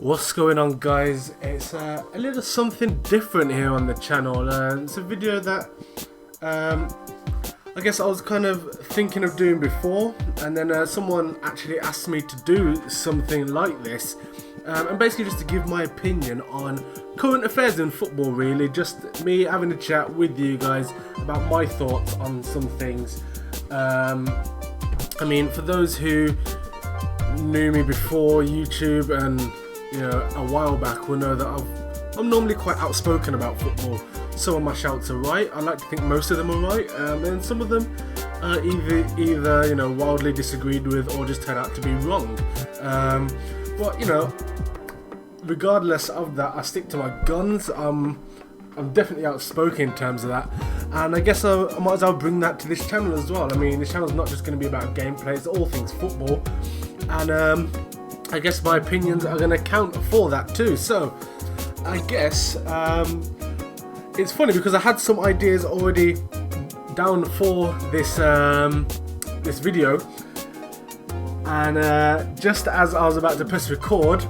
What's going on, guys? It's a little something different here on the channel. It's a video that I guess I was kind of thinking of doing before, and then someone actually asked me to do something like this, and basically just to give my opinion on current affairs in football, really. Just me having a chat with you guys about my thoughts on some things. I mean, for those who knew me before YouTube and a while back will know that I'm normally quite outspoken about football. Some of my shouts are right. I like to think most of them are right, and some of them are either wildly disagreed with or just turn out to be wrong. But regardless of that, I stick to my guns. I'm definitely outspoken in terms of that, and I guess I might as well bring that to this channel as well. I mean, this channel's not just going to be about gameplay; it's all things football, and I guess my opinions are going to count for that too. So I guess it's funny because I had some ideas already down for this this video, and just as I was about to press record,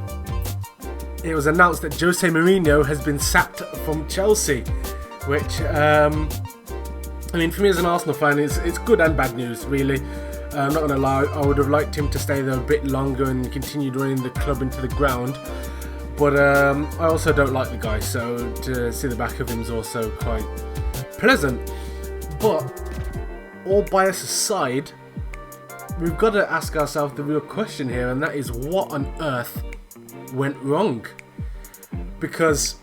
it was announced that Jose Mourinho has been sacked from Chelsea, which I mean, for me as an Arsenal fan, it's good and bad news, really. I'm not going to lie, I would have liked him to stay there a bit longer and continue running the club into the ground. But I also don't like the guy, so to see the back of him is also quite pleasant. But all bias aside, we've got to ask ourselves the real question here, and that is, what on earth went wrong? Because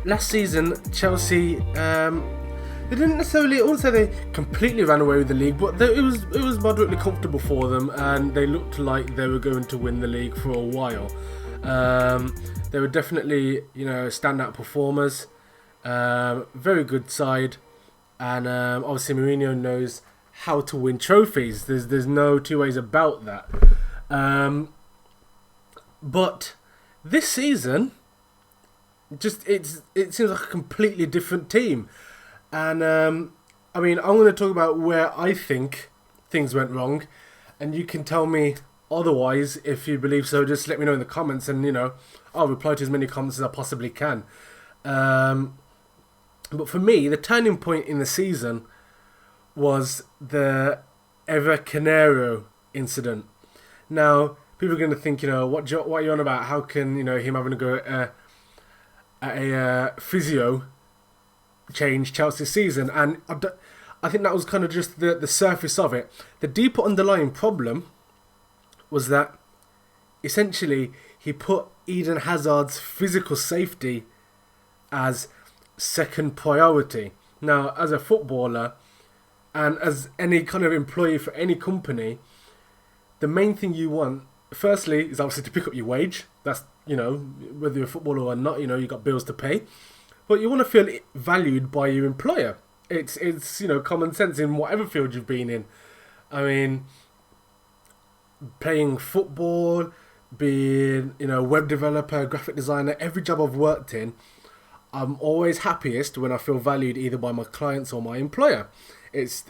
last season, Chelsea... they didn't necessarily, I wouldn't say they completely ran away with the league, but it was moderately comfortable for them, and they looked like they were going to win the league for a while. They were definitely, standout performers, very good side, and obviously Mourinho knows how to win trophies. There's no two ways about that. But this season, it seems like a completely different team. And I mean, I'm going to talk about where I think things went wrong, and you can tell me otherwise if you believe so. Just let me know in the comments, and I'll reply to as many comments as I possibly can. But for me, the turning point in the season was the Eva Canero incident. Now, people are going to think, what are you on about? How can him having to go at a physio change Chelsea's season? And I think that was kind of just the surface of it. The deeper underlying problem was that essentially he put Eden Hazard's physical safety as second priority. Now, as a footballer and as any kind of employee for any company, the main thing you want, firstly, is obviously to pick up your wage. That's, whether you're a footballer or not, you've got bills to pay. But you want to feel valued by your employer. It's common sense in whatever field you've been in. I mean, playing football, being web developer, graphic designer, every job I've worked in, I'm always happiest when I feel valued either by my clients or my employer. It's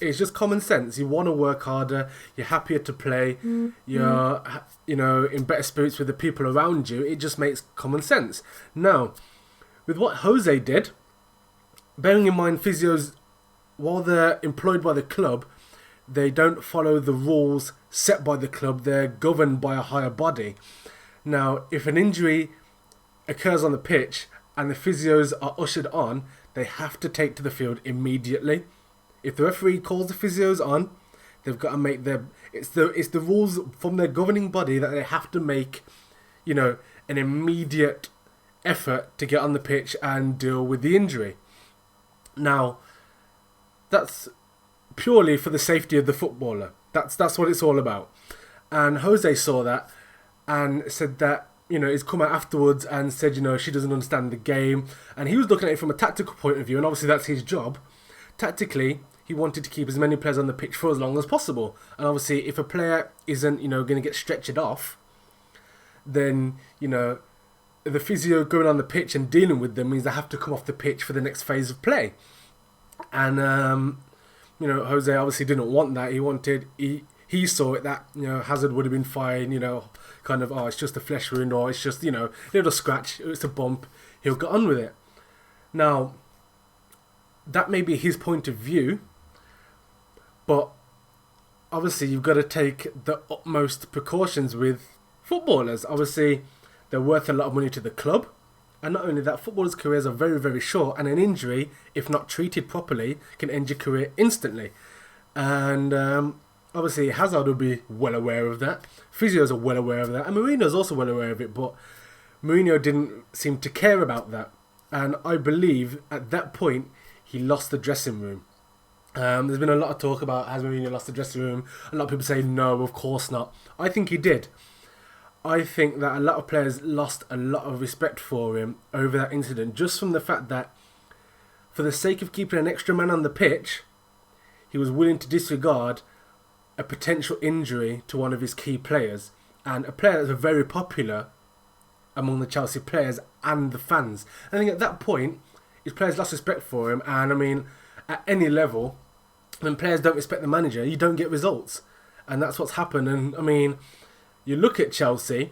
just common sense. You want to work harder. You're happier to play. You're in better spirits with the people around you. It just makes common sense. Now, with what Jose did, bearing in mind physios, while they're employed by the club, they don't follow the rules set by the club. They're governed by a higher body. Now, if an injury occurs on the pitch and the physios are ushered on, they have to take to the field immediately. If the referee calls the physios on, they've got to make it's the rules from their governing body that they have to make, an immediate effort to get on the pitch and deal with the injury. Now, that's purely for the safety of the footballer. That's what it's all about. And Jose saw that and said that, he's come out afterwards and said, she doesn't understand the game. And he was looking at it from a tactical point of view, and obviously that's his job. Tactically, he wanted to keep as many players on the pitch for as long as possible. And obviously, if a player isn't, going to get stretchered off, then, the physio going on the pitch and dealing with them means they have to come off the pitch for the next phase of play. And Jose obviously didn't want that. He he saw it that, Hazard would have been fine, kind of, oh, it's just a flesh wound, or it's just, a little scratch, it's a bump, he'll get on with it. Now, that may be his point of view, but obviously you've got to take the utmost precautions with footballers. Obviously, they're worth a lot of money to the club. And not only that, footballers' careers are very, very short, and an injury, if not treated properly, can end your career instantly. And obviously, Hazard will be well aware of that. Physios are well aware of that. And Mourinho's also well aware of it, but Mourinho didn't seem to care about that. And I believe at that point, he lost the dressing room. There's been a lot of talk about has Mourinho lost the dressing room. A lot of people say no, of course not. I think he did. I think that a lot of players lost a lot of respect for him over that incident, just from the fact that for the sake of keeping an extra man on the pitch, he was willing to disregard a potential injury to one of his key players, and a player that's very popular among the Chelsea players and the fans. I think at that point, his players lost respect for him, and I mean, at any level, when players don't respect the manager, you don't get results, and that's what's happened. And I mean, you look at Chelsea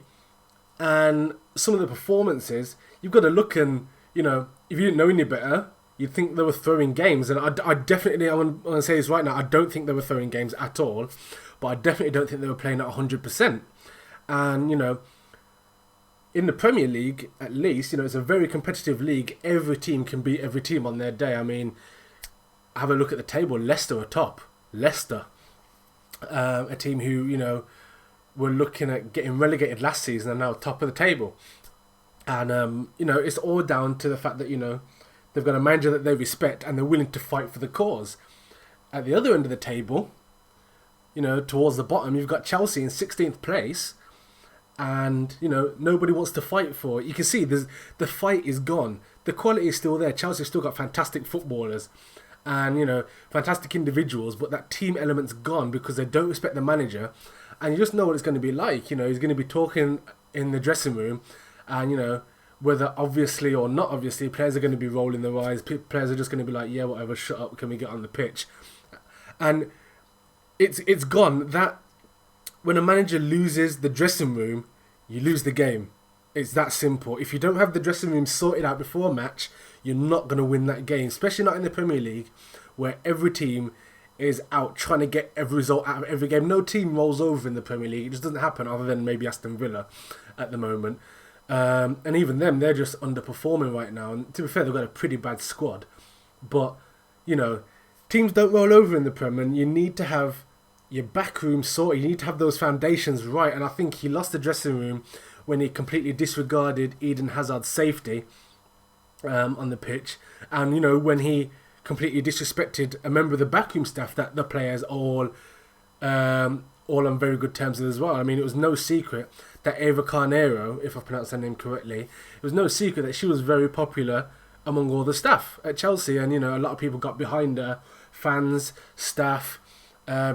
and some of the performances, you've got to look and, if you didn't know any better, you'd think they were throwing games. And I definitely, I'm going to say this right now, I don't think they were throwing games at all. But I definitely don't think they were playing at 100%. And, in the Premier League, at least, it's a very competitive league. Every team can beat every team on their day. I mean, have a look at the table. Leicester are top. Leicester. A team who, were looking at getting relegated last season and now top of the table. And, it's all down to the fact that, they've got a manager that they respect and they're willing to fight for the cause. At the other end of the table, towards the bottom, you've got Chelsea in 16th place and, nobody wants to fight for it. You can see the fight is gone. The quality is still there. Chelsea's still got fantastic footballers and, fantastic individuals, but that team element's gone because they don't respect the manager. And you just know what it's going to be like. He's going to be talking in the dressing room and, whether obviously or not obviously, players are going to be rolling their eyes. Players are just going to be like, yeah, whatever, shut up, can we get on the pitch? And it's gone. That when a manager loses the dressing room, you lose the game. It's that simple. If you don't have the dressing room sorted out before a match, you're not going to win that game, especially not in the Premier League, where every team is out trying to get every result out of every game. No team rolls over in the Premier League. It just doesn't happen, other than maybe Aston Villa at the moment. And even them, they're just underperforming right now. And to be fair, they've got a pretty bad squad. But, teams don't roll over in the Prem, and you need to have your back room sorted. You need to have those foundations right. And I think he lost the dressing room when he completely disregarded Eden Hazard's safety on the pitch. And, when he completely disrespected a member of the backroom staff that the players all on very good terms with as well. I mean, it was no secret that Eva Carneiro, if I pronounced her name correctly, it was no secret that she was very popular among all the staff at Chelsea. And, a lot of people got behind her, fans, staff,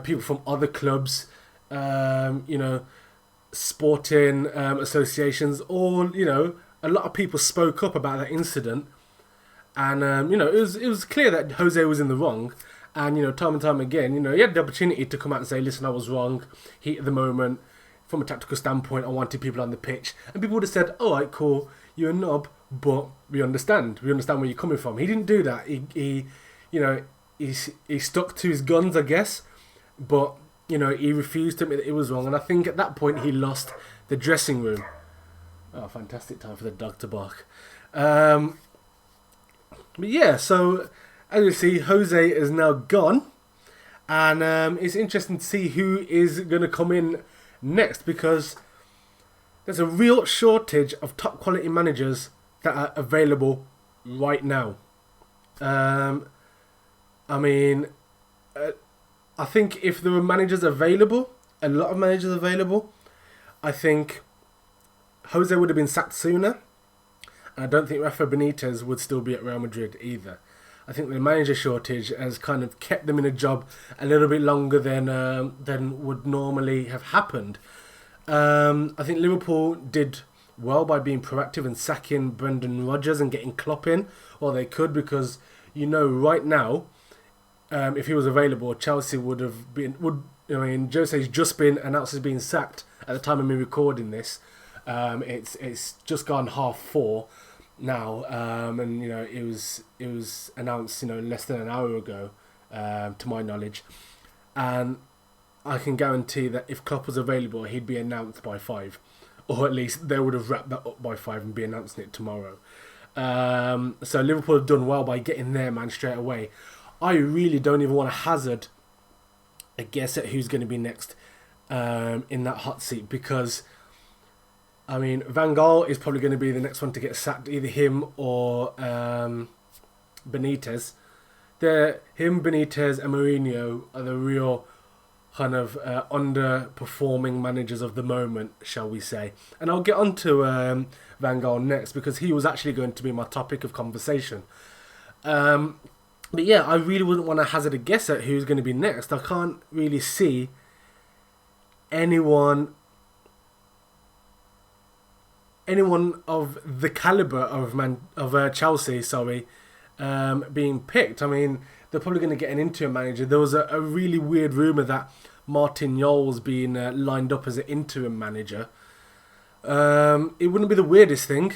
people from other clubs, sporting associations, all, a lot of people spoke up about that incident. And, it was clear that Jose was in the wrong. And, time and time again, he had the opportunity to come out and say, listen, I was wrong. Heat of the moment. From a tactical standpoint, I wanted people on the pitch. And people would have said, all right, cool, you're a knob, but we understand. We understand where you're coming from. He didn't do that. He stuck to his guns, I guess. But, he refused to admit that it was wrong. And I think at that point, he lost the dressing room. Oh, fantastic time for the dog to bark. But yeah, so as you see, Jose is now gone. And it's interesting to see who is going to come in next, because there's a real shortage of top quality managers that are available right now. I think if there were managers available, a lot of managers available, I think Jose would have been sacked sooner. And I don't think Rafa Benitez would still be at Real Madrid either. I think the manager shortage has kind of kept them in a job a little bit longer than would normally have happened. I think Liverpool did well by being proactive and sacking Brendan Rodgers and getting Klopp in, or they could, because right now, if he was available, Chelsea would I mean, Jose's just been announced as being sacked at the time of me recording this. It's just gone 4:30 now, and it was announced less than an hour ago, to my knowledge, and I can guarantee that if Klopp was available, he'd be announced by 5, or at least they would have wrapped that up by 5 and be announcing it tomorrow. So Liverpool have done well by getting their man straight away. I really don't even want to hazard a guess at who's going to be next in that hot seat, because I mean, Van Gaal is probably going to be the next one to get sacked, either him or Benitez. Benitez and Mourinho are the real kind of underperforming managers of the moment, shall we say. And I'll get on to Van Gaal next, because he was actually going to be my topic of conversation. But yeah, I really wouldn't want to hazard a guess at who's going to be next. I can't really see anyone of the calibre of Chelsea, being picked. I mean, they're probably going to get an interim manager. There was a really weird rumour that Martin Jol's being lined up as an interim manager. It wouldn't be the weirdest thing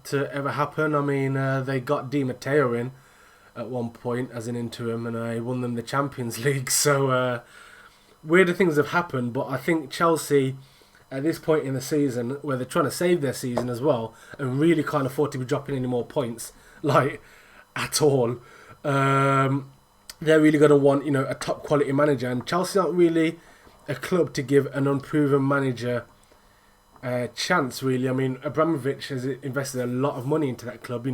to ever happen. I mean, they got Di Matteo in at one point as an interim, and I won them the Champions League. So weirder things have happened, but I think Chelsea, at this point in the season, where they're trying to save their season as well, and really can't afford to be dropping any more points, at all. They're really going to want, a top quality manager, and Chelsea aren't really a club to give an unproven manager a chance, really. I mean, Abramovich has invested a lot of money into that club,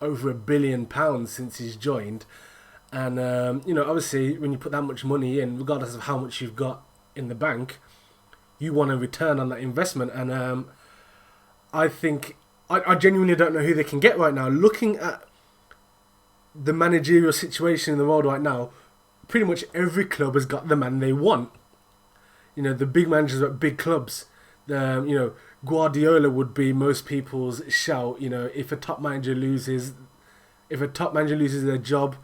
over £1 billion since he's joined. And, obviously, when you put that much money in, regardless of how much you've got in the bank, you want a return on that investment. And I think, I genuinely don't know who they can get right now. Looking at the managerial situation in the world right now, pretty much every club has got the man they want. The big managers at big clubs. Guardiola would be most people's shout. If a top manager loses their job,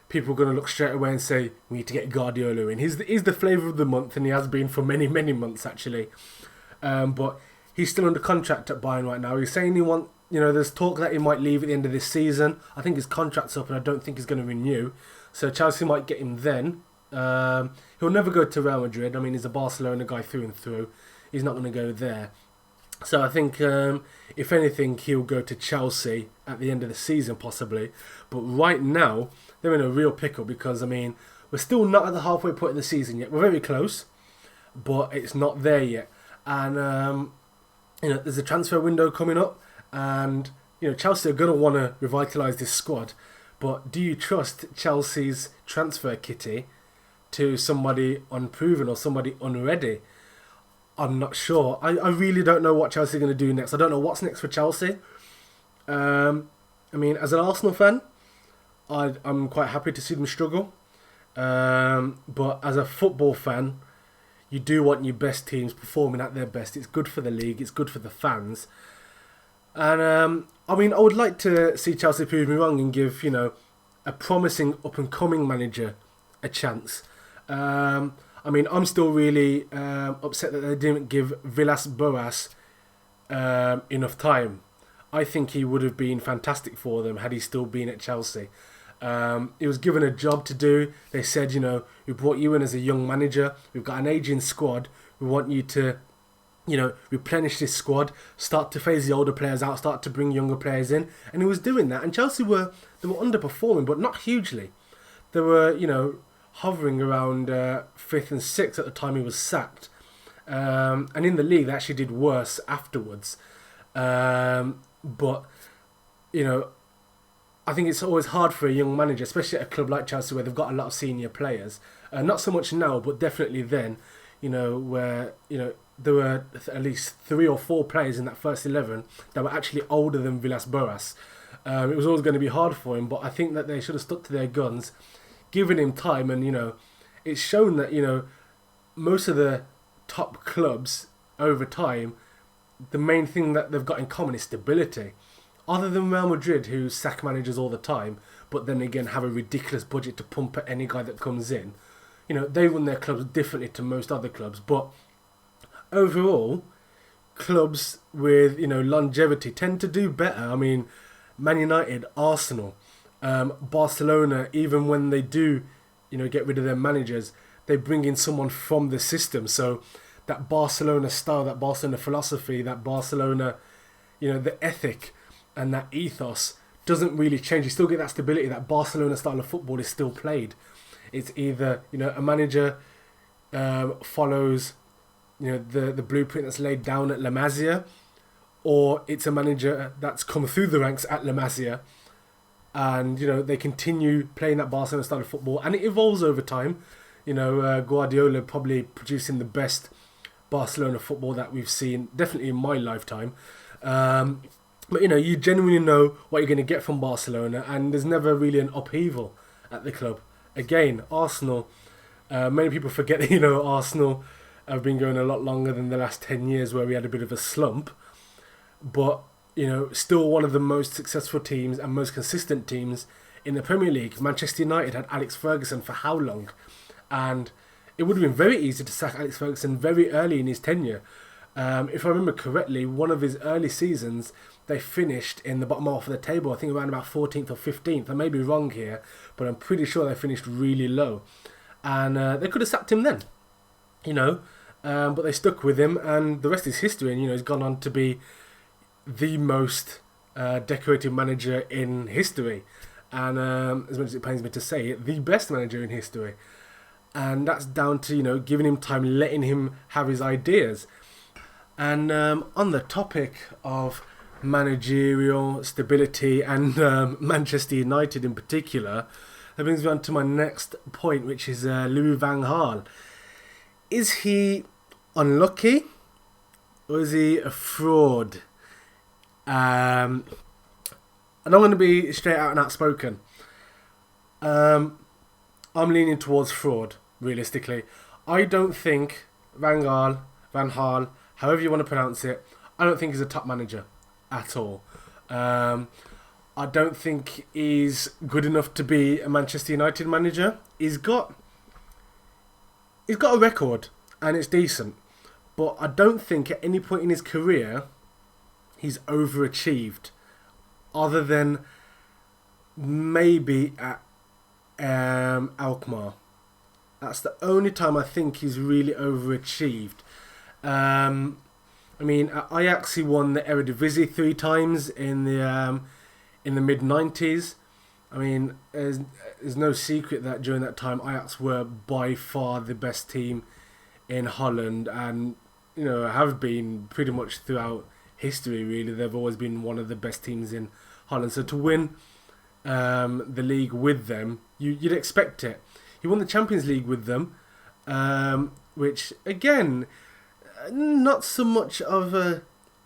people are going to look straight away and say, we need to get Guardiola in. He's the flavour of the month, and he has been for many, many months, actually. But he's still under contract at Bayern right now. He's saying there's talk that he might leave at the end of this season. I think his contract's up, and I don't think he's going to renew. So Chelsea might get him then. He'll never go to Real Madrid. I mean, he's a Barcelona guy through and through. He's not going to go there. So I think, if anything, he'll go to Chelsea at the end of the season, possibly. But right now, they're in a real pickle, because, I mean, we're still not at the halfway point of the season yet. We're very close, but it's not there yet. And, there's a transfer window coming up, and, Chelsea are going to want to revitalise this squad. But do you trust Chelsea's transfer kitty to somebody unproven or somebody unready? I'm not sure. I really don't know what Chelsea are going to do next. I don't know what's next for Chelsea. I mean, as an Arsenal fan, I'm quite happy to see them struggle. But as a football fan, you do want your best teams performing at their best. It's good for the league. It's good for the fans. And, I mean, I would like to see Chelsea prove me wrong and give, a promising up-and-coming manager a chance. I mean, I'm still really upset that they didn't give Villas-Boas enough time. I think he would have been fantastic for them had he still been at Chelsea. He was given a job to do. They said, we brought you in as a young manager. We've got an aging squad. We want you to, replenish this squad, start to phase the older players out, start to bring younger players in. And he was doing that. And Chelsea were underperforming, but not hugely. They were, hovering around 5th and 6th at the time he was sacked. And in the league, they actually did worse afterwards. But, I think it's always hard for a young manager, especially at a club like Chelsea where they've got a lot of senior players. Not so much now, but definitely then, where, there were at least 3 or 4 players in that first 11 that were actually older than Villas-Boas. It was always going to be hard for him, but I think that they should have stuck to their guns, given him time, and, it's shown that, most of the top clubs over time, the main thing that they've got in common is stability. Other than Real Madrid, who sack managers all the time, but then again have a ridiculous budget to pump at any guy that comes in, they run their clubs differently to most other clubs, but overall, clubs with longevity tend to do better. I mean, Man United, Arsenal, Barcelona, even when they do, get rid of their managers, they bring in someone from the system. So that Barcelona style, that Barcelona philosophy, that Barcelona, the ethic and that ethos doesn't really change. You still get that stability. That Barcelona style of football is still played. It's either a manager follows the blueprint that's laid down at La Masia, or it's a manager that's come through the ranks at La Masia, and they continue playing that Barcelona style of football, and it evolves over time. Guardiola probably producing the best Barcelona football that we've seen, definitely in my lifetime. But you genuinely know what you're going to get from Barcelona, and there's never really an upheaval at the club. Again, Arsenal, many people forget that Arsenal have been going a lot longer than the last 10 years where we had a bit of a slump, but still one of the most successful teams and most consistent teams in the Premier League. Manchester United had Alex Ferguson for how long? And it would have been very easy to sack Alex Ferguson very early in his tenure. If I remember correctly, one of his early seasons, they finished in the bottom half of the table. I think around about 14th or 15th. I may be wrong here, but I'm pretty sure they finished really low. And they could have sacked him then, but they stuck with him, and the rest is history. And he's gone on to be the most decorated manager in history, and as much as it pains me to say it, the best manager in history. And that's down to giving him time, letting him have his ideas. And on the topic of managerial stability and Manchester United in particular, that brings me on to my next point, which is Louis van Gaal. Is he unlucky, or is he a fraud? And I'm going to be straight out and outspoken. I'm leaning towards fraud, realistically. I don't think Van Gaal, however you want to pronounce it, I don't think he's a top manager at all. I don't think he's good enough to be a Manchester United manager. He's got a record, and it's decent. But I don't think at any point in his career he's overachieved, other than maybe at Alkmaar. That's the only time I think he's really overachieved. I mean, at Ajax he won the Eredivisie 3 times in the mid-90s. I mean, there's no secret that during that time Ajax were by far the best team in Holland, and have been pretty much throughout history. Really, they've always been one of the best teams in Holland. So to win the league with them, you'd expect it. He won the Champions League with them, which again, not so much of a.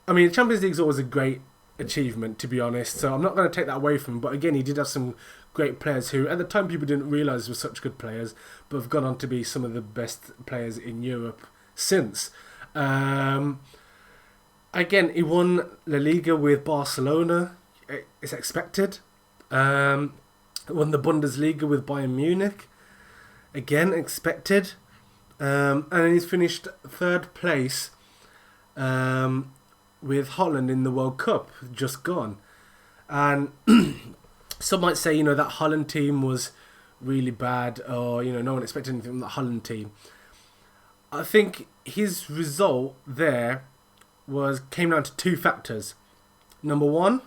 I mean, the Champions League is always a great achievement, to be honest. So I'm not going to take that away from him. But again, he did have some great players who, at the time, people didn't realise were such good players, but have gone on to be some of the best players in Europe since. Again, he won La Liga with Barcelona. It's expected. Won the Bundesliga with Bayern Munich. Again, expected. And then he's finished 3rd place with Holland in the World Cup, just gone. And some might say, that Holland team was really bad, or, no one expected anything from the Holland team. I think his result there came down to 2 factors. Number one,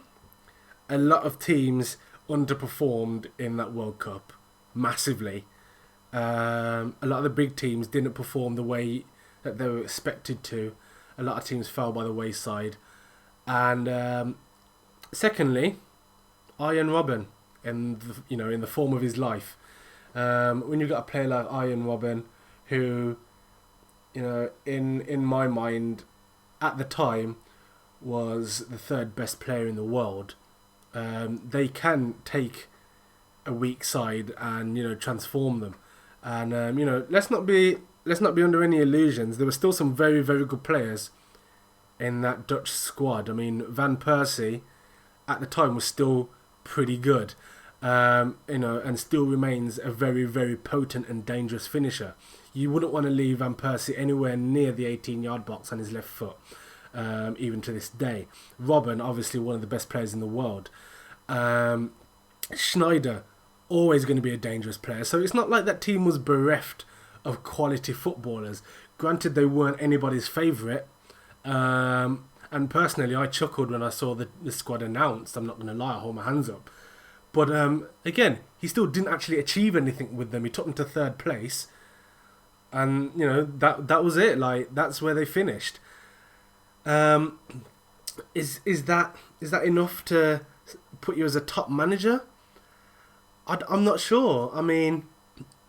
a lot of teams underperformed in that World Cup massively. A lot of the big teams didn't perform the way that they were expected to. A lot of teams fell by the wayside. And secondly, Arjen Robben, in the form of his life. When you've got a player like Arjen Robben, who, in my mind, at the time, was the 3rd best player in the world. They can take a weak side and transform them. And let's not be under any illusions. There were still some very, very good players in that Dutch squad. I mean, Van Persie at the time was still pretty good. and still remains a very, very potent and dangerous finisher. You wouldn't want to leave Van Persie anywhere near the 18-yard box on his left foot, even to this day. Robben, obviously one of the best players in the world. Schneider, always going to be a dangerous player. So it's not like that team was bereft of quality footballers. Granted, they weren't anybody's favourite. And personally, I chuckled when I saw the squad announced. I'm not going to lie, I hold my hands up. But again, he still didn't actually achieve anything with them. He took them to third place. And, that was it. Like, that's where they finished. Is that enough to put you as a top manager? I'm not sure. I mean,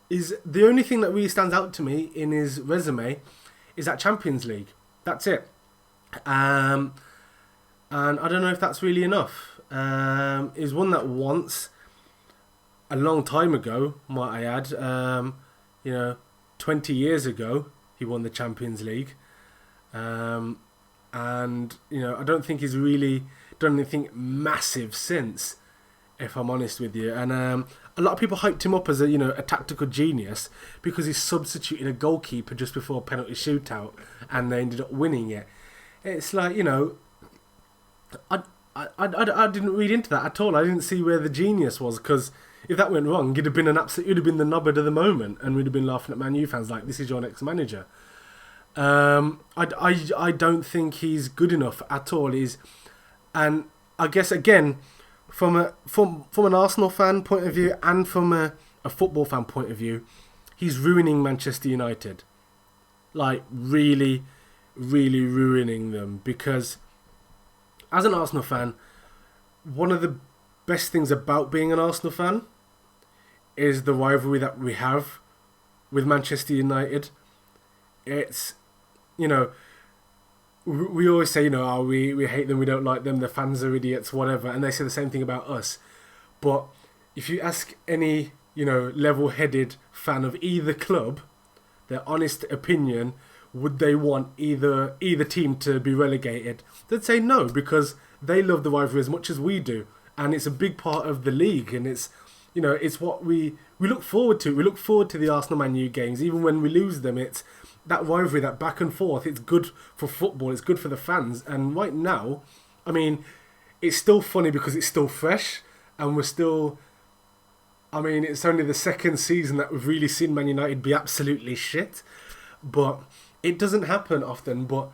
is the only thing that really stands out to me in his resume is that Champions League. That's it. And I don't know if that's really enough. He's won that once, a long time ago, might I add. 20 years ago, he won the Champions League. And, I don't think he's really done anything massive since, if I'm honest with you. And a lot of people hyped him up as a tactical genius because he substituted a goalkeeper just before a penalty shootout and they ended up winning it. It's like, I didn't read into that at all. I didn't see where the genius was, because if that went wrong, you'd have been the knobhead of the moment, and we'd have been laughing at Man U fans like, this is your next manager. I don't think he's good enough at all. And I guess again, from an Arsenal fan point of view and from a football fan point of view, he's ruining Manchester United. Like, really, really ruining them. Because as an Arsenal fan, one of the best things about being an Arsenal fan is the rivalry that we have with Manchester United. It's, we always say, we hate them, we don't like them, the fans are idiots, whatever, and they say the same thing about us. But if you ask any, level-headed fan of either club, their honest opinion, would they want either team to be relegated? They'd say no, because they love the rivalry as much as we do, and it's a big part of the league, and it's what we look forward to. We look forward to the Arsenal Man U games, even when we lose them. It's that rivalry, that back and forth. It's good for football. It's good for the fans. And right now, I mean, it's still funny because it's still fresh, and we're still. I mean, it's only the second season that we've really seen Man United be absolutely shit, but it doesn't happen often. But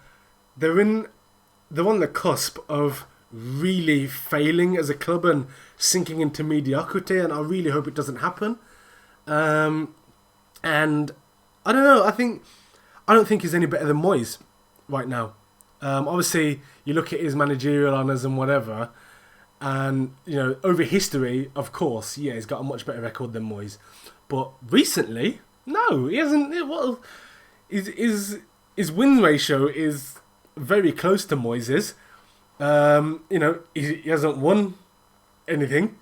they're on the cusp of really failing as a club and sinking into mediocrity, and I really hope it doesn't happen. And I don't know. I don't think he's any better than Moyes right now. Obviously, you look at his managerial honours and whatever, and over history, of course, yeah, he's got a much better record than Moyes. But recently, no, he hasn't. Well, his win ratio is very close to Moyes's. He hasn't won anything,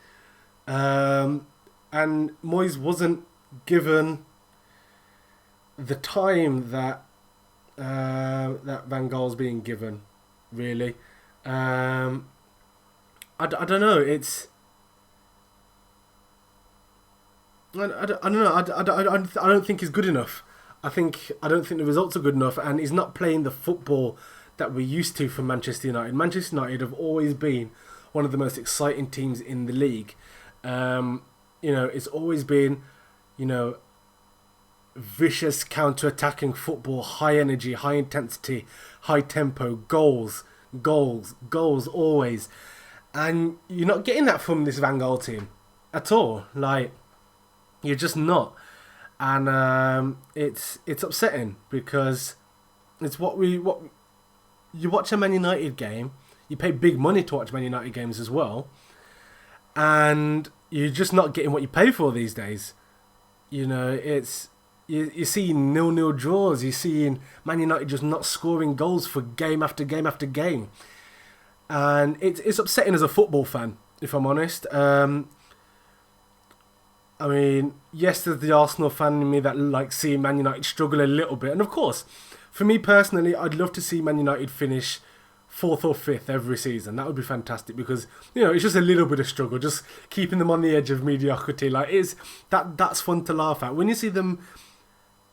and Moyes wasn't given the time that Van Gaal's being given. Really, I don't know. It's I don't know. I don't think he's good enough. I don't think the results are good enough, and he's not playing the football that we're used to from Manchester United. Manchester United have always been one of the most exciting teams in the league. It's always been, vicious counter-attacking football, high energy, high intensity, high tempo, goals, always. And you're not getting that from this Van Gaal team at all. Like, you're just not. And it's upsetting, because it's what you watch a Man United game, you pay big money to watch Man United games as well, and you're just not getting what you pay for these days. You're seeing 0-0 draws, you're seeing Man United just not scoring goals for game after game after game. And it's upsetting as a football fan, if I'm honest. I mean, yes, there's the Arsenal fan in me that likes seeing Man United struggle a little bit. And of course, for me personally, I'd love to see Man United finish fourth or fifth every season. That would be fantastic because, you know, it's just a little bit of struggle, just keeping them on the edge of mediocrity. Like, that's fun to laugh at when you see them.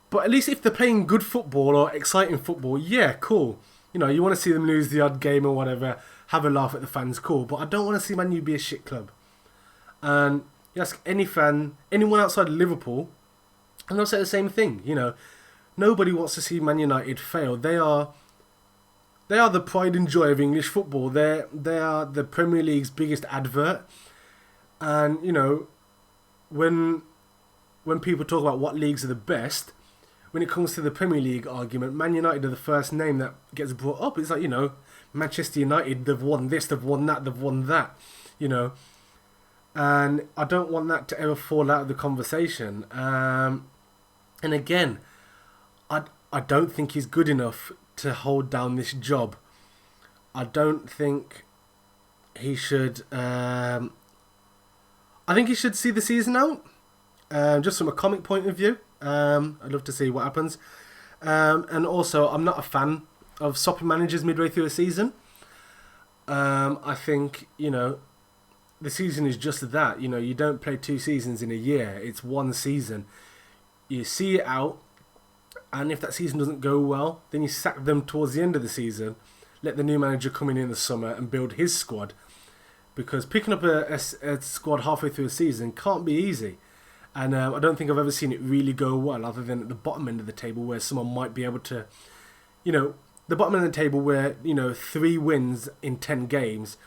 But at least if they're playing good football or exciting football, yeah, cool. You know, you want to see them lose the odd game or whatever, have a laugh at the fans, cool. But I don't want to see Man U be a shit club. And you ask any fan, anyone outside Liverpool, and they'll say the same thing. You know, nobody wants to see Man United fail. They are the pride and joy of English football. They are the Premier League's biggest advert. And, you know, when people talk about what leagues are the best, when it comes to the Premier League argument, Man United are the first name that gets brought up. It's like, you know, Manchester United, they've won this, they've won that, they've won that, you know. And I don't want that to ever fall out of the conversation. And again, I don't think he's good enough to hold down this job. I don't think he should... I think he should see the season out, just from a comic point of view. I'd love to see what happens. And also, I'm not a fan of sopping managers midway through a season. I think, you know, the season is just that. You know, you don't play 2 seasons in a year. It's 1 season. You see it out, and if that season doesn't go well, then you sack them towards the end of the season, let the new manager come in the summer and build his squad. Because picking up a squad halfway through a season can't be easy. And I don't think I've ever seen it really go well, other than at the bottom end of the table where someone might be able to, you know, the bottom end of the table where, you know, 3 wins in 10 games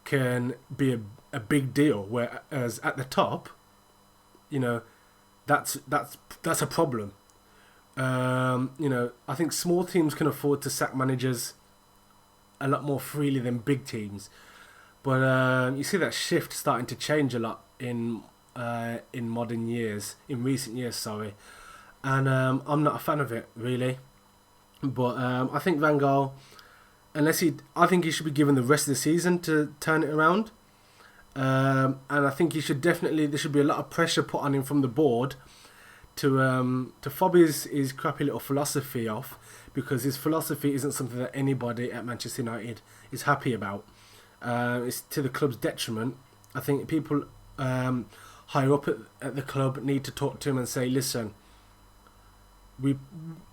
can be a big deal. Whereas at the top, you know, that's a problem. You know, I think small teams can afford to sack managers a lot more freely than big teams. But you see that shift starting to change a lot in recent years, sorry. And I'm not a fan of it, really. But I think Van Gaal, I think he should be given the rest of the season to turn it around. And I think there should be a lot of pressure put on him from the board to fob his crappy little philosophy off, because his philosophy isn't something that anybody at Manchester United is happy about. It's to the club's detriment. I think people higher up at the club need to talk to him and say, listen,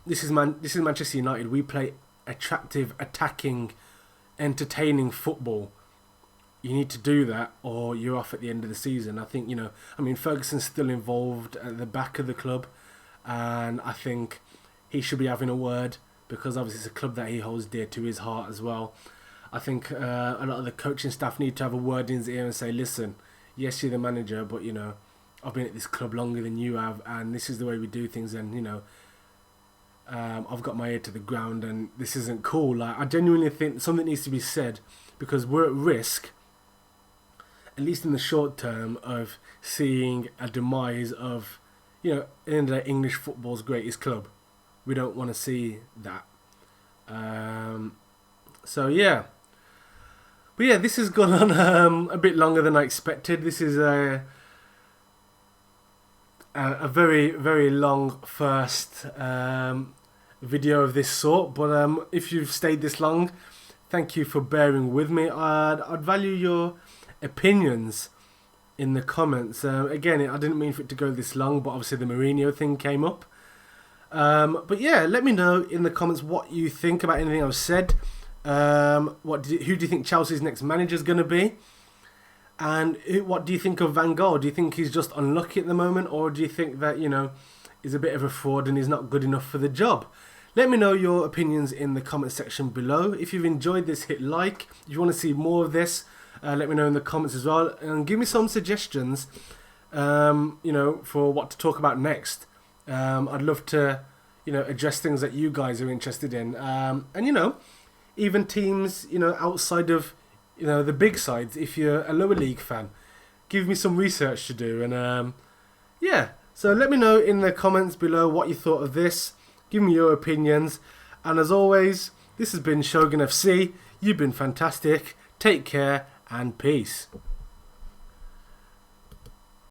this is Manchester United. We play attractive, attacking, entertaining football. You need to do that, or you're off at the end of the season. I think, you know, I mean, Ferguson's still involved at the back of the club, and I think he should be having a word, because obviously it's a club that he holds dear to his heart as well. I think a lot of the coaching staff need to have a word in his ear and say, listen, yes, you're the manager, but, you know, I've been at this club longer than you have, and this is the way we do things, and, you know, I've got my ear to the ground, and this isn't cool. Like, I genuinely think something needs to be said, because we're at risk, at least in the short term, of seeing a demise of, you know, in the English football's greatest club. We don't want to see that. So, yeah. But yeah, this has gone on a bit longer than I expected. This is a very, very long first video of this sort. But if you've stayed this long, thank you for bearing with me. I'd value your opinions in the comments. Again, I didn't mean for it to go this long, but obviously the Mourinho thing came up. But yeah, let me know in the comments what you think about anything I've said. Who do you think Chelsea's next manager is going to be? And what do you think of Van Gaal? Do you think he's just unlucky at the moment, or do you think that, you know, he's a bit of a fraud and he's not good enough for the job? Let me know your opinions in the comment section below. If you've enjoyed this, hit like. If you want to see more of this, let me know in the comments as well, and give me some suggestions, you know, for what to talk about next. I'd love to, you know, address things that you guys are interested in, and, you know, even teams, you know, outside of, you know, the big sides. If you're a lower league fan, give me some research to do, and yeah. So let me know in the comments below what you thought of this. Give me your opinions, and as always, this has been Shogun FC. You've been fantastic. Take care and peace.